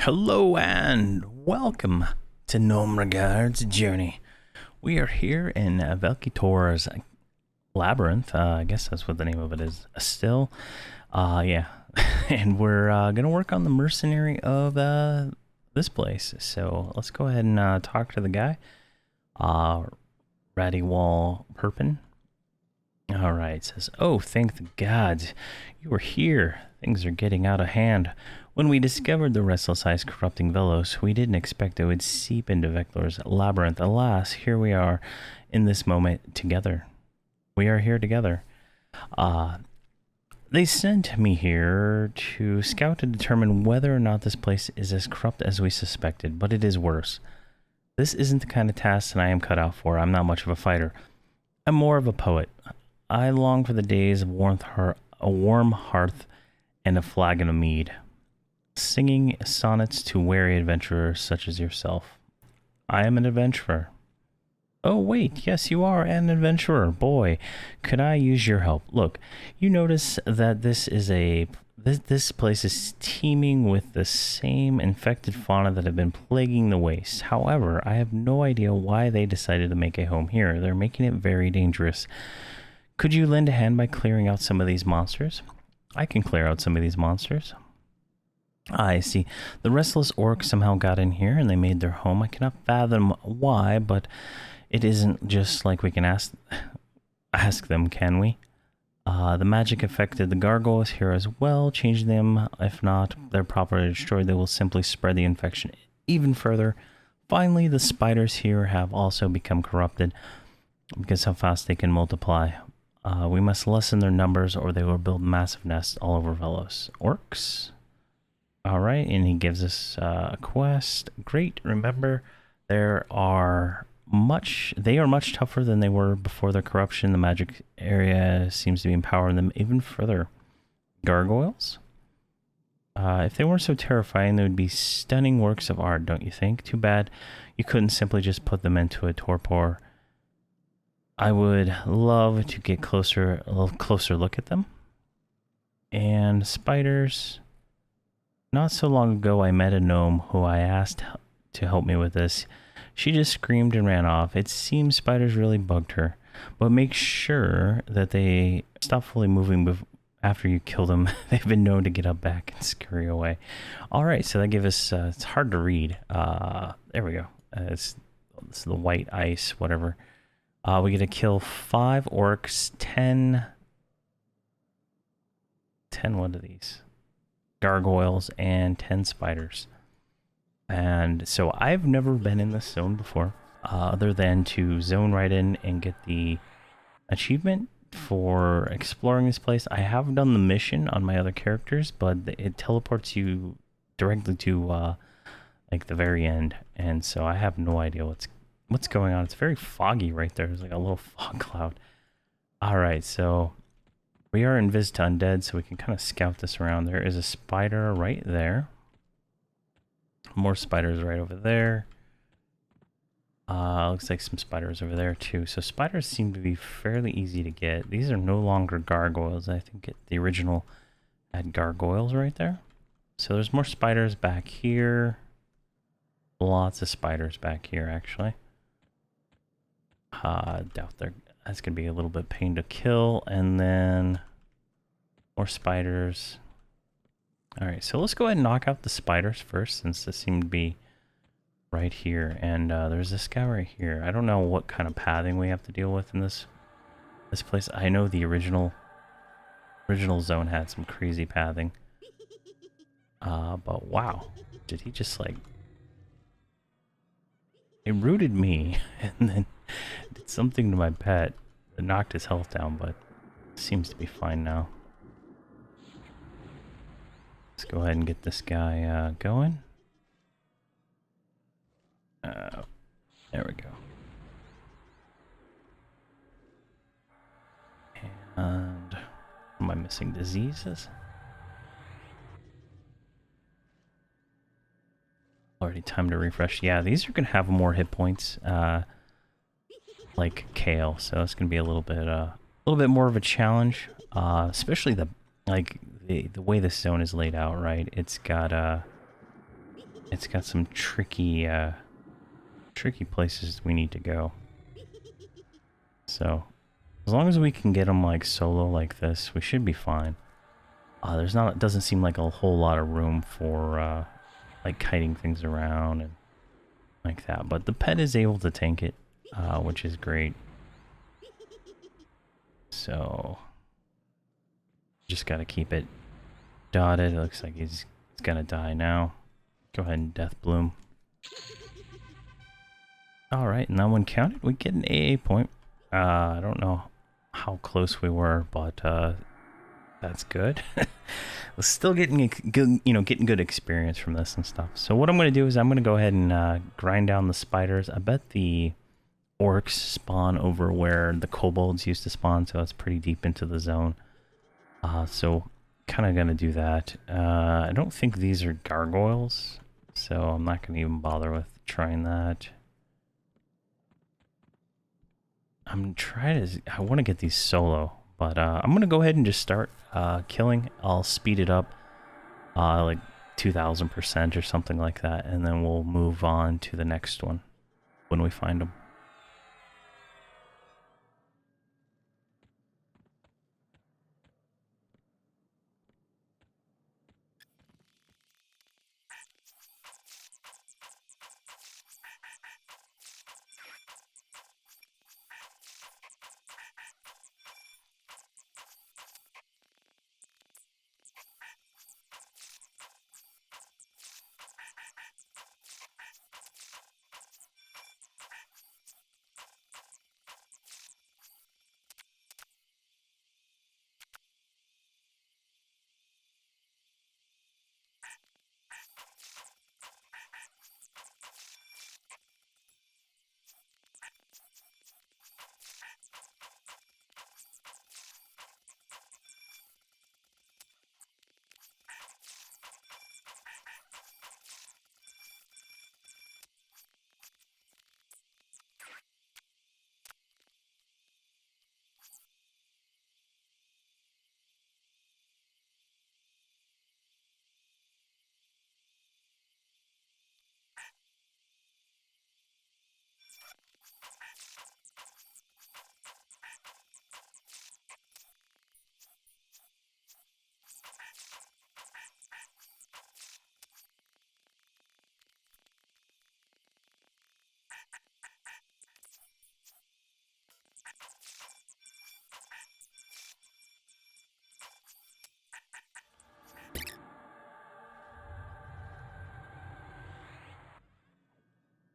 Hello and welcome to Nomeregard's journey. We are here in Velketor's Labyrinth. I guess that's what the name of it is. Still, yeah. And we're gonna work on the Mercenary of this place. So let's go ahead and talk to the guy. Rattywall Perpin. All right, says, "Oh, thank the gods, you were here. Things are getting out of hand. When we discovered the restless ice corrupting Velos, we didn't expect it would seep into Vector's labyrinth. Alas, here we are in this moment together. We are here together. They sent me here to scout to determine whether or not this place is as corrupt as we suspected, but it is worse. This isn't the kind of task that I am cut out for. I'm not much of a fighter. I'm more of a poet. I long for the days of a warm hearth and a flagon of mead, singing sonnets to weary adventurers such as yourself. I am an adventurer." "Oh, wait, yes, you are an adventurer. Boy, could I use your help. Look, you notice that this place is teeming with the same infected fauna that have been plaguing the wastes. However, I have no idea why they decided to make a home here. They're making it very dangerous. Could you lend a hand by clearing out some of these monsters?" "I can clear out some of these monsters." "I see. The restless orcs somehow got in here and they made their home. I cannot fathom why, but it isn't just like we can ask them, can we? The magic affected the gargoyles here as well, changing them. If not, they're properly destroyed, they will simply spread the infection even further. Finally, the spiders here have also become corrupted because how fast they can multiply. We must lessen their numbers or they will build massive nests all over Velos. Orcs? Alright, and he gives us a quest. Great, remember, they are much tougher than they were before their corruption. The magic area seems to be empowering them even further. Gargoyles? If they weren't so terrifying, they would be stunning works of art, don't you think? Too bad you couldn't simply just put them into a torpor. I would love to get a little closer look at them. And spiders. Not so long ago, I met a gnome who I asked to help me with this. She just screamed and ran off. It seems spiders really bugged her. But make sure that they stop fully moving after you kill them. They've been known to get up back and scurry away. All right, so that gives us, it's hard to read. There we go. It's the white ice, whatever. We get to kill 5 orcs, 10, what are these? Gargoyles, and 10 spiders. And so I've never been in this zone before, other than to zone right in and get the achievement for exploring this place. I have done the mission on my other characters, but it teleports you directly to like the very end, and so I have no idea what's going on. It's very foggy right there. There's like a little fog cloud. All right, so we are in Visit to Undead, so we can kind of scout this around. There is a spider right there. More spiders right over there. Looks like some spiders over there too. So spiders seem to be fairly easy to get. These are no longer gargoyles. I think the original had gargoyles right there. So there's more spiders back here. Lots of spiders back here, actually. Doubt that's gonna be a little bit pain to kill, and then more spiders. All right, so let's go ahead and knock out the spiders first, since this seemed to be right here. And there's this guy right here. I don't know what kind of pathing we have to deal with in this place. I know the original zone had some crazy pathing. But wow, did he just like? It rooted me and then did something to my pet that knocked his health down, but seems to be fine now. Let's go ahead and get this guy going. There we go. And am I missing diseases? Already time to refresh. Yeah, these are gonna have more hit points, like Kale. So it's gonna be a little bit more of a challenge, especially the way this zone is laid out. Right, it's got it's got some tricky places we need to go. So, as long as we can get them like solo like this, we should be fine. It doesn't seem like a whole lot of room for like kiting things around and like that. But the pet is able to tank it, which is great. So, just gotta keep it dotted. It looks like he's gonna die now. Go ahead and Death Bloom. Alright, and that one counted. We get an AA point. I don't know how close we were, but that's good. We're still getting good, getting good experience from this and stuff. So what I'm going to do is I'm going to go ahead and grind down the spiders. I bet the orcs spawn over where the kobolds used to spawn, so it's pretty deep into the zone. So kind of going to do that. I don't think these are gargoyles, so I'm not going to even bother with trying that. I want to get these solo, but I'm going to go ahead and just start killing. I'll speed it up like 2,000% or something like that, and then we'll move on to the next one when we find them.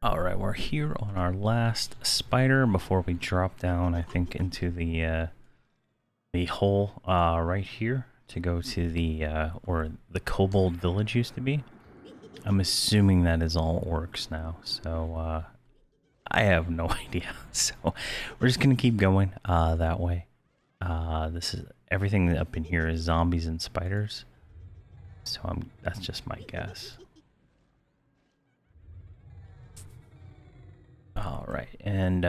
Alright, we're here on our last spider before we drop down, I think, into the hole right here to go to where the kobold village used to be. I'm assuming that is all orcs now, so I have no idea. So we're just gonna keep going that way. Everything up in here is zombies and spiders, so that's just my guess. All right, and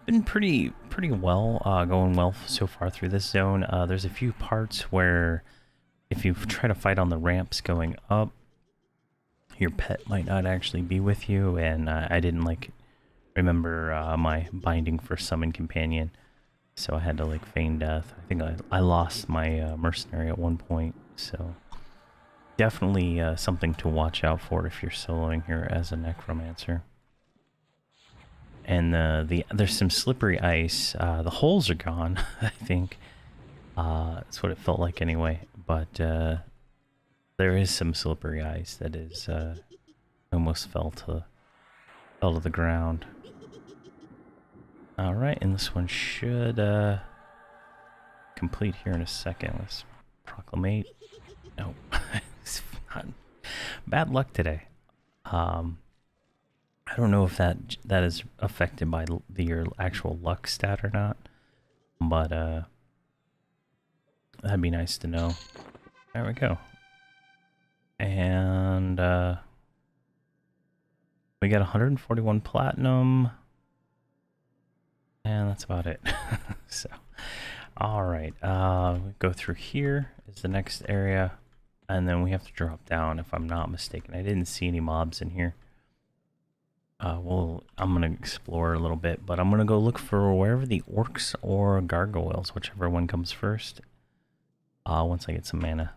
been pretty well, going well so far through this zone. There's a few parts where if you try to fight on the ramps going up, your pet might not actually be with you, and I didn't remember my binding for summon companion, so I had to feign death. I think I lost my mercenary at one point, so definitely something to watch out for if you're soloing here as a necromancer. And there's some slippery ice. The holes are gone, I think. That's what it felt like anyway. But there is some slippery ice that is almost fell to the ground. All right, and this one should complete here in a second. Let's proclamate. No, it's not. Bad luck today. I don't know if that is affected by your actual luck stat or not, but that'd be nice to know. There we go. And we got 141 platinum, and that's about it. So, all right, we go through here is the next area. and then we have to drop down, if I'm not mistaken. I didn't see any mobs in here. I'm gonna explore a little bit, but I'm gonna go look for wherever the orcs or gargoyles, whichever one comes first. Once I get some mana.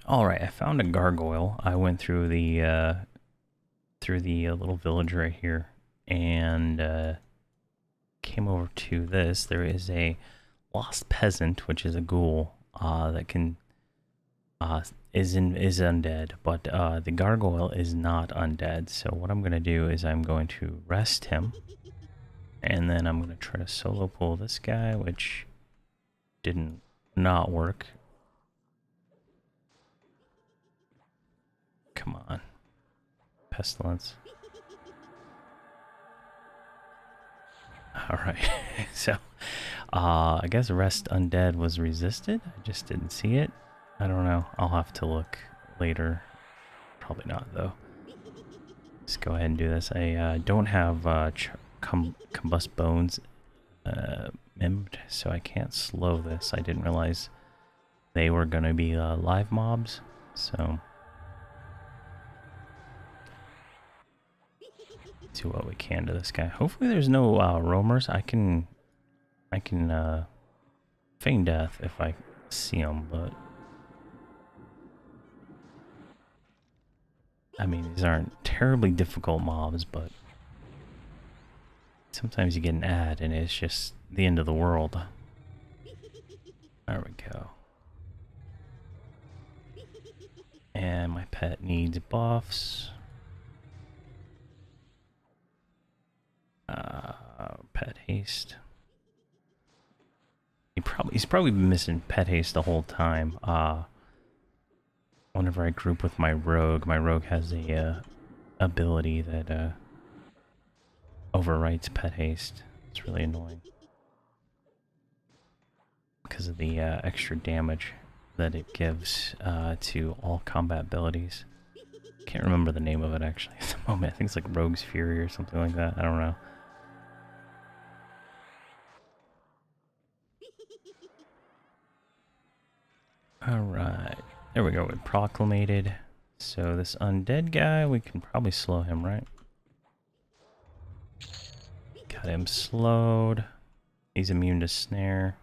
All right, I found a gargoyle. I went through the little village right here, and came over to this. There is a lost peasant, which is a ghoul that can is undead, but the gargoyle is not undead. So what I'm gonna do is I'm going to rest him, and then I'm gonna try to solo pull this guy, which didn't not work. Come on. Pestilence. Alright, so I guess Rest Undead was resisted. I just didn't see it. I don't know. I'll have to look later. Probably not, though. Let's go ahead and do this. I don't have Combust Bones mimed, so I can't slow this. I didn't realize they were going to be live mobs, so... do what we can to this guy. Hopefully there's no roamers. I can feign death if I see them, but I mean, these aren't terribly difficult mobs, but sometimes you get an ad and it's just the end of the world. There we go. And my pet needs buffs. Pet haste. He's probably been missing pet haste the whole time. Whenever I group with my rogue has a ability that overwrites pet haste. It's really annoying because of the extra damage that it gives to all combat abilities. Can't remember the name of it actually at the moment. I think it's like Rogue's Fury or something like that. I don't know. Alright, there we go, we proclamated. So this undead guy, we can probably slow him, right? Got him slowed. He's immune to snare.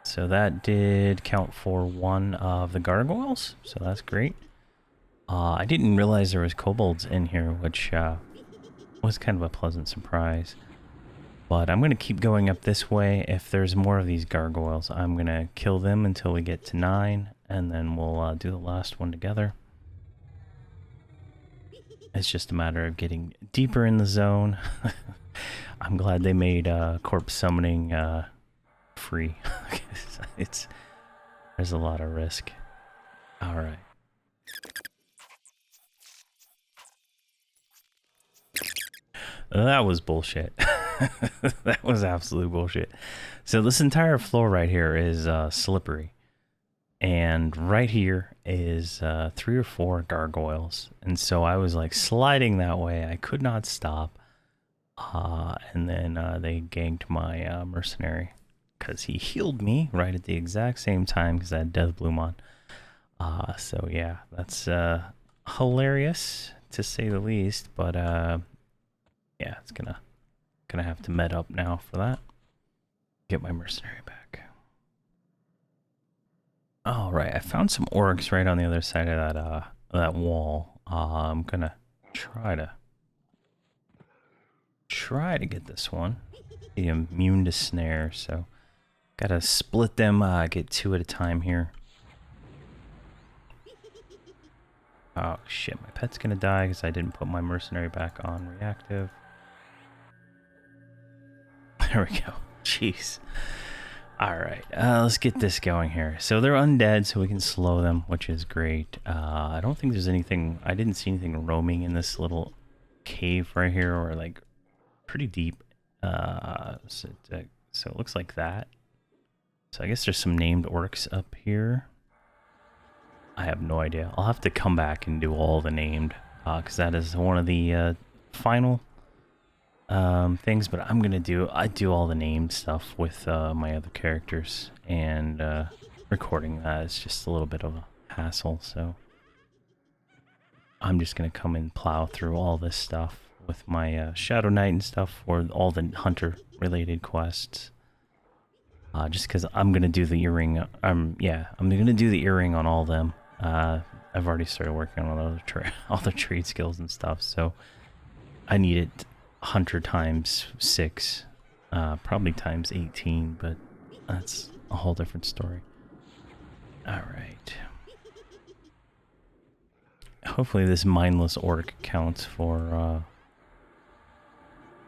So that did count for one of the gargoyles, so that's great. I didn't realize there was kobolds in here, which was kind of a pleasant surprise. But I'm going to keep going up this way. If there's more of these gargoyles, I'm going to kill them until we get to 9, and then we'll do the last one together. It's just a matter of getting deeper in the zone. I'm glad they made corpse summoning free. There's a lot of risk. All right. That was bullshit. That was absolute bullshit. So this entire floor right here is slippery. And right here is 3 or 4 gargoyles. And so I was like sliding that way. I could not stop. And then they ganked my mercenary. Because he healed me right at the exact same time because I had Death Bloom on. So yeah, that's hilarious to say the least. But yeah, it's gonna have to med up now for that. Get my mercenary back. All right, I found some orcs right on the other side of that wall. I'm gonna try to get this one. Be immune to snare, so gotta split them. Get 2 at a time here. Oh shit, my pet's gonna die because I didn't put my mercenary back on reactive. There we go. Jeez. Alright, let's get this going here. So they're undead, so we can slow them, which is great. I don't think there's anything... I didn't see anything roaming in this little cave right here, or like pretty deep. So it looks like that. So I guess there's some named orcs up here. I have no idea. I'll have to come back and do all the named, because that is one of the final things. But I do all the named stuff with my other characters, and recording that is just a little bit of a hassle. So I'm just gonna come and plow through all this stuff with my Shadow Knight and stuff for all the hunter-related quests. Just because I'm gonna do the earring. Yeah, I'm gonna do the earring on all of them. I've already started working on all the trade skills and stuff, so I need it hunter times 6, probably times 18, but that's a whole different story. All right. Hopefully this mindless orc counts for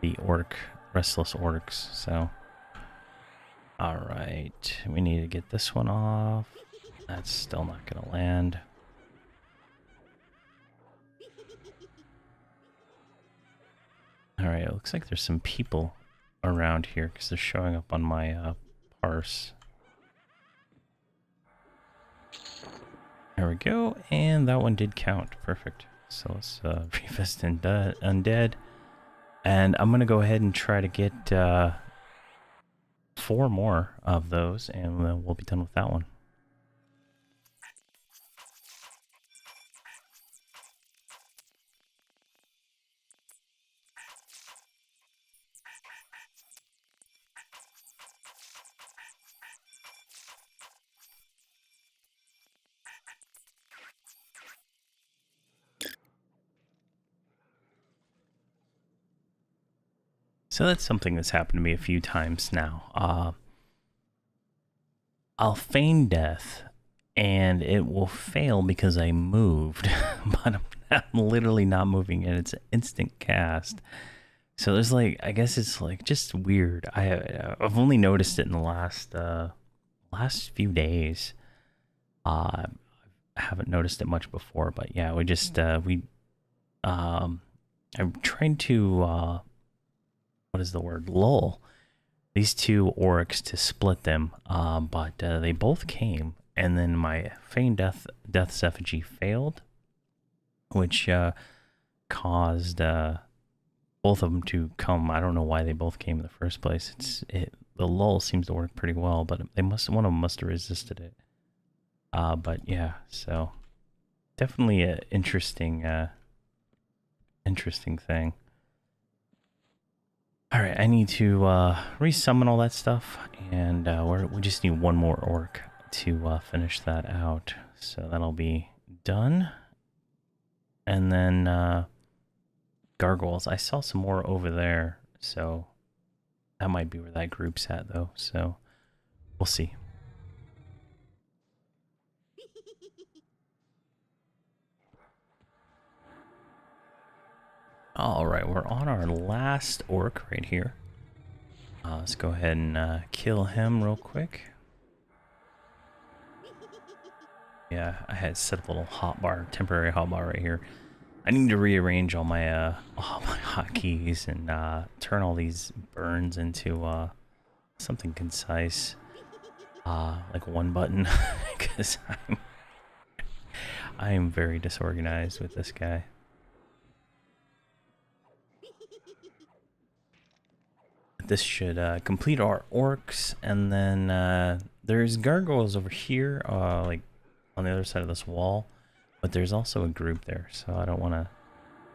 the restless orcs. So, all right, we need to get this one off. That's still not gonna land. All right, it looks like there's some people around here because they're showing up on my parse. There we go, and that one did count. Perfect. So let's revisit undead, and I'm gonna go ahead and try to get 4 more of those, and we'll be done with that one. So that's something that's happened to me a few times now. I'll feign death, and it will fail because I moved, but I'm literally not moving, and it's an instant cast. So there's like, I guess it's like just weird. I've only noticed it in the last few days. I haven't noticed it much before, but yeah, we just I'm trying to what is the word? Lull these 2 orcs to split them, but they both came, and then my feigned death's effigy failed, which caused both of them to come. I don't know why they both came in the first place. The lull seems to work pretty well, but one of them must have resisted it. But yeah, so definitely an interesting thing. Alright, I need to resummon all that stuff, and we just need 1 more orc to finish that out. So that'll be done. And then gargoyles. I saw some more over there, so that might be where that group's at, though. So we'll see. Alright, we're on our last orc right here. Let's go ahead and kill him real quick. Yeah, I had set up a little temporary hotbar right here. I need to rearrange all my hotkeys and turn all these burns into something concise, like 1 button, because I am very disorganized with this guy. This should complete our orcs, and then there's gargoyles over here, like on the other side of this wall, but there's also a group there, so I don't want to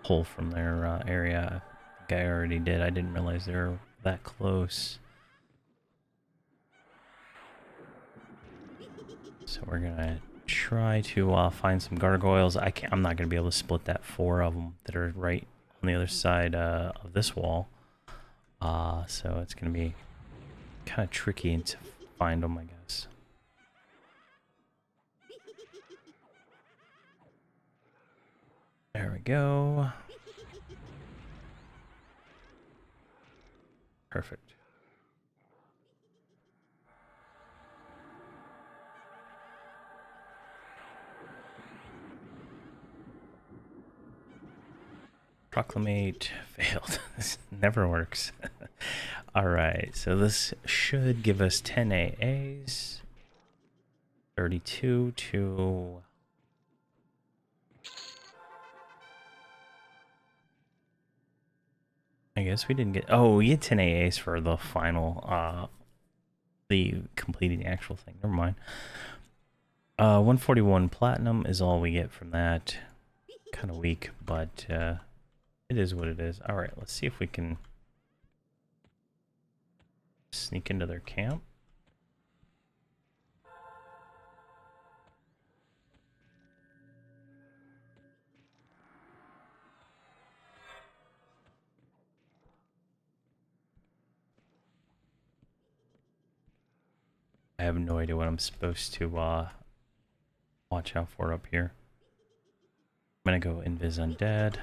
pull from their area. I think I already did. I didn't realize they were that close. So we're gonna try to find some gargoyles. I'm not gonna be able to split that 4 of them that are right on the other side of this wall. So it's gonna be kind of tricky to find them, I guess. There we go. Perfect. Proclamate failed. This never works. Alright, so this should give us 10 AAs. 32 to I guess we didn't get... Oh, we get 10 AAs for the final, the completing the actual thing. Never mind. 141 platinum is all we get from that. Kind of weak, but it is what it is. All right, let's see if we can sneak into their camp. I have no idea what I'm supposed to watch out for up here. I'm gonna go Invis Undead.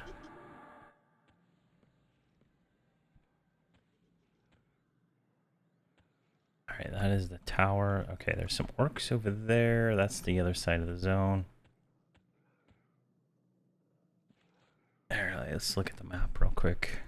Alright, that is the tower. Okay, there's some orcs over there. That's the other side of the zone. Alright, let's look at the map real quick.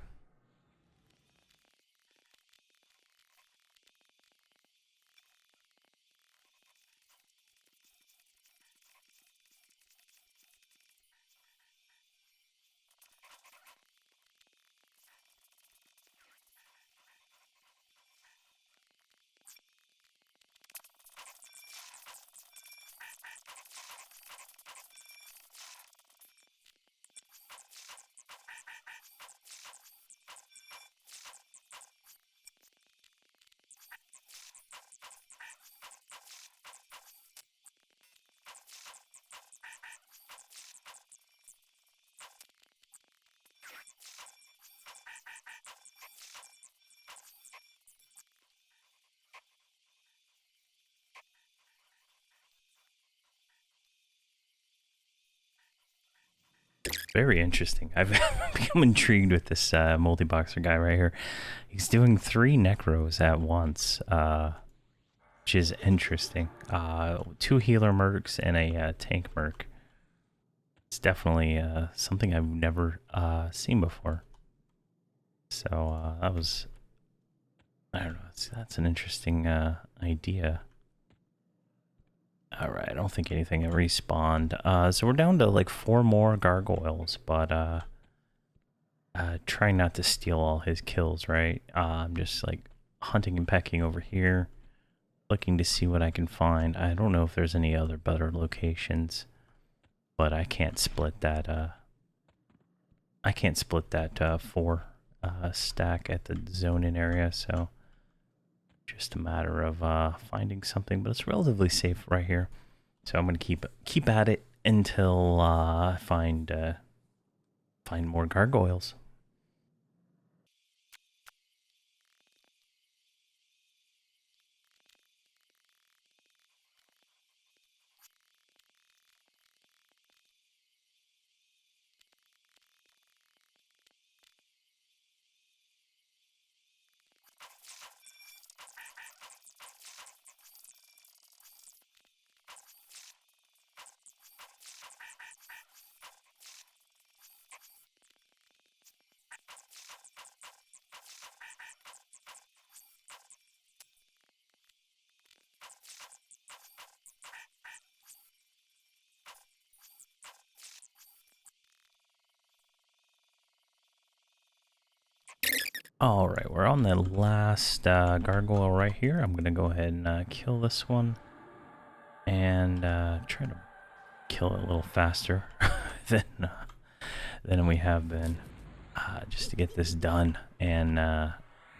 Very interesting. I've become intrigued with this multi-boxer guy right here. He's doing 3 necros at once, which is interesting. 2 healer mercs and a tank merc. It's definitely something I've never seen before. So that was, I don't know, that's an interesting idea. Alright, I don't think anything respawned. So we're down to like 4 more gargoyles, but trying not to steal all his kills, right? I'm just like hunting and pecking over here, looking to see what I can find. I don't know if there's any other better locations, but I can't split that 4 stack at the zone-in area, so just a matter of finding something, but it's relatively safe right here. So I'm gonna keep at it until I find more gargoyles. All right, we're on the last gargoyle right here. I'm gonna go ahead and kill this one, and try to kill it a little faster than we have been, just to get this done and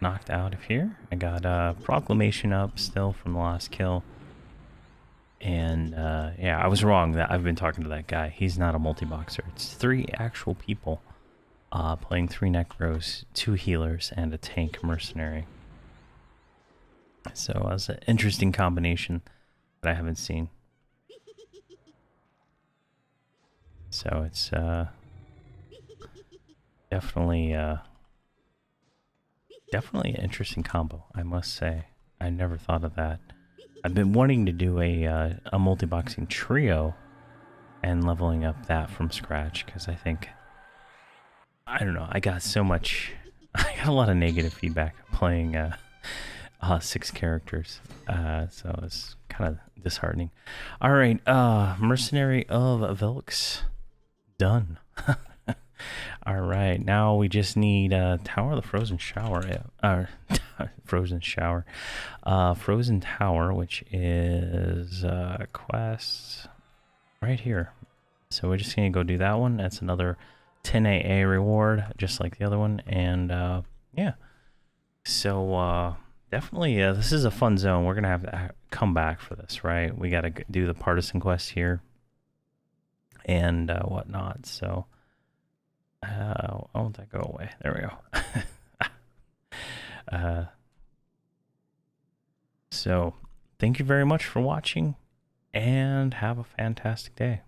knocked out of here. I got proclamation up still from the last kill, and yeah, I was wrong. That I've been talking to that guy. He's not a multi-boxer. It's 3 actual people. Playing 3 necros, 2 healers, and a tank mercenary. So it was an interesting combination that I haven't seen. So it's definitely an interesting combo, I must say. I never thought of that. I've been wanting to do a multi-boxing trio and leveling up that from scratch, because I think, I don't know, I got a lot of negative feedback playing 6 characters, so it's kind of disheartening. All right, Mercenary of Velketor, done. All right, now we just need Tower of the Frozen Shower, Frozen Shower, Frozen Tower, which is quest right here. So we're just gonna go do that one. That's another 10 AA reward, just like the other one, and yeah. So definitely, this is a fun zone. We're gonna have to come back for this, right? We gotta do the partisan quest here and whatnot. So. Why won't that go away? There we go. So, thank you very much for watching, and have a fantastic day.